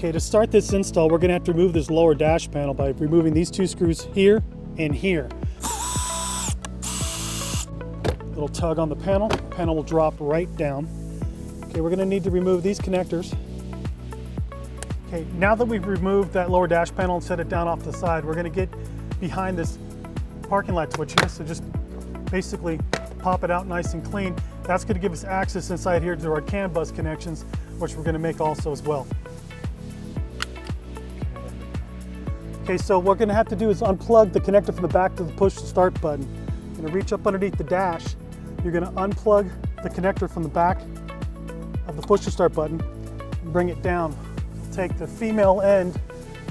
Okay, to start this install, we're going to have to remove this lower dash panel by removing these two screws here and here. Little tug on the panel will drop right down. Okay, we're going to need to remove these connectors. Okay, now that we've removed that lower dash panel and set it down off the side, we're going to get behind this parking light switch here. So just basically pop it out nice and clean. That's going to give us access inside here to our CAN bus connections, which we're going to make also as well. Okay, so what we're going to have to do is unplug the connector from the back to the push to start button. You're going to reach up underneath the dash. You're going to unplug the connector from the back of the push to start button and bring it down. Take the female end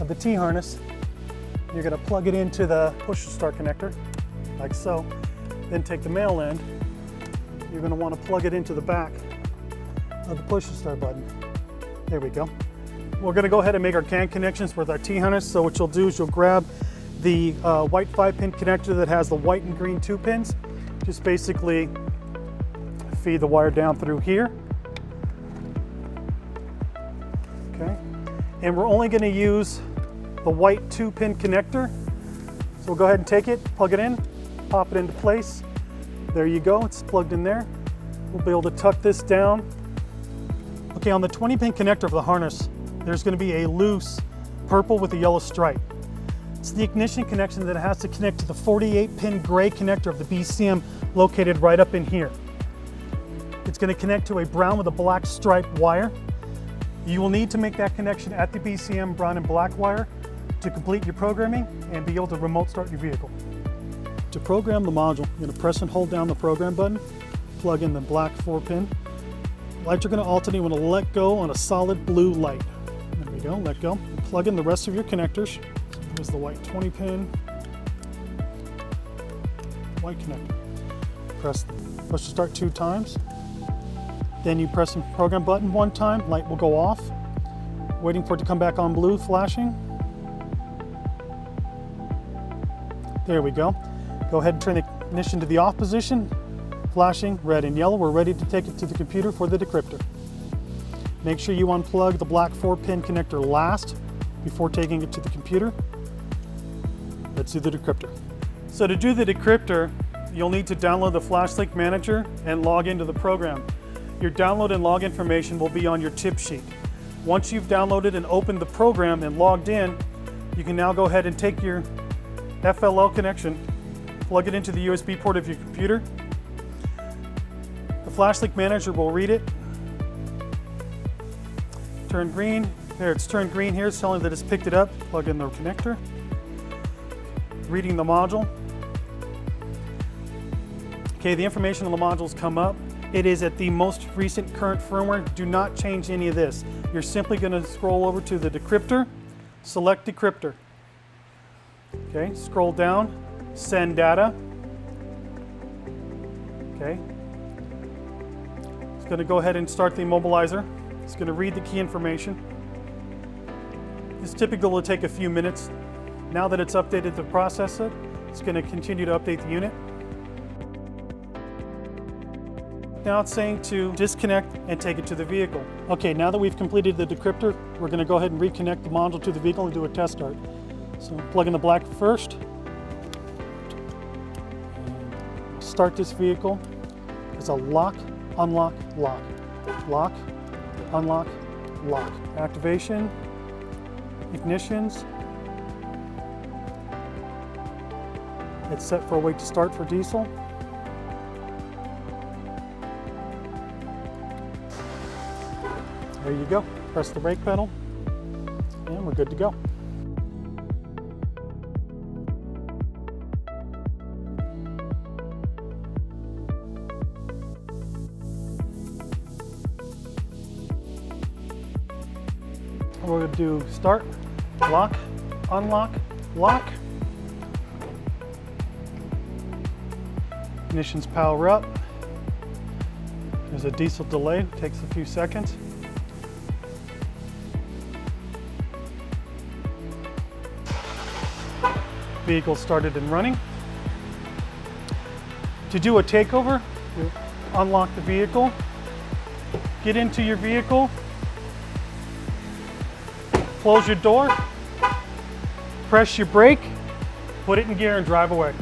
of the T-harness. You're going to plug it into the push to start connector, like so. Then take the male end. You're going to want to plug it into the back of the push to start button. There we go. We're going to go ahead and make our CAN connections with our T-harness. So what you'll do is you'll grab the white 5-pin connector that has the white and green 2 pins. Just basically feed the wire down through here. Okay. And we're only going to use the white 2-pin connector. So we'll go ahead and take it, plug it in, pop it into place. There you go, it's plugged in there. We'll be able to tuck this down. Okay, on the 20-pin connector of the harness, there's going to be a loose purple with a yellow stripe. It's the ignition connection that has to connect to the 48-pin gray connector of the BCM located right up in here. It's going to connect to a brown with a black stripe wire. You will need to make that connection at the BCM brown and black wire to complete your programming and be able to remote start your vehicle. To program the module, you're going to press and hold down the program button, plug in the black 4-pin. Lights are going to alternate. You want to let go on a solid blue light. There we go, let go. Plug in the rest of your connectors. So here's the white 20-pin, white connector. Press push to start 2 times. Then you press the program button 1 time, light will go off. Waiting for it to come back on blue, flashing. There we go. Go ahead and turn the ignition to the off position, flashing red and yellow. We're ready to take it to the computer for the decryptor. Make sure you unplug the black 4-pin connector last before taking it to the computer. Let's do the decryptor. So to do the decryptor, you'll need to download the FlashLink Manager and log into the program. Your download and log information will be on your tip sheet. Once you've downloaded and opened the program and logged in, you can now go ahead and take your FLL connection, plug it into the USB port of your computer. The FlashLink Manager will read it. Turn green. There, it's turned green here. It's telling that it's picked it up. Plug in the connector. Reading the module. Okay, the information on the modules come up. It is at the most recent current firmware. Do not change any of this. You're simply going to scroll over to the decryptor, select decryptor. Okay, scroll down, send data. Okay. It's going to go ahead and start the immobilizer. It's going to read the key information. It's typical to take a few minutes. Now that it's updated to process it, it's going to continue to update the unit. Now it's saying to disconnect and take it to the vehicle. Okay, now that we've completed the decryptor, we're going to go ahead and reconnect the module to the vehicle and do a test start. So plug in the black first. Start this vehicle. It's a lock, unlock, lock. Lock, unlock, lock. Activation, ignitions. It's set for a wait to start for diesel. There you go. Press the brake pedal, and we're good to go. We're going to do start, lock, unlock, lock. Ignitions power up. There's a diesel delay, takes a few seconds. Vehicle started and running. To do a takeover, you unlock the vehicle, get into your vehicle, close your door, press your brake, put it in gear and drive away.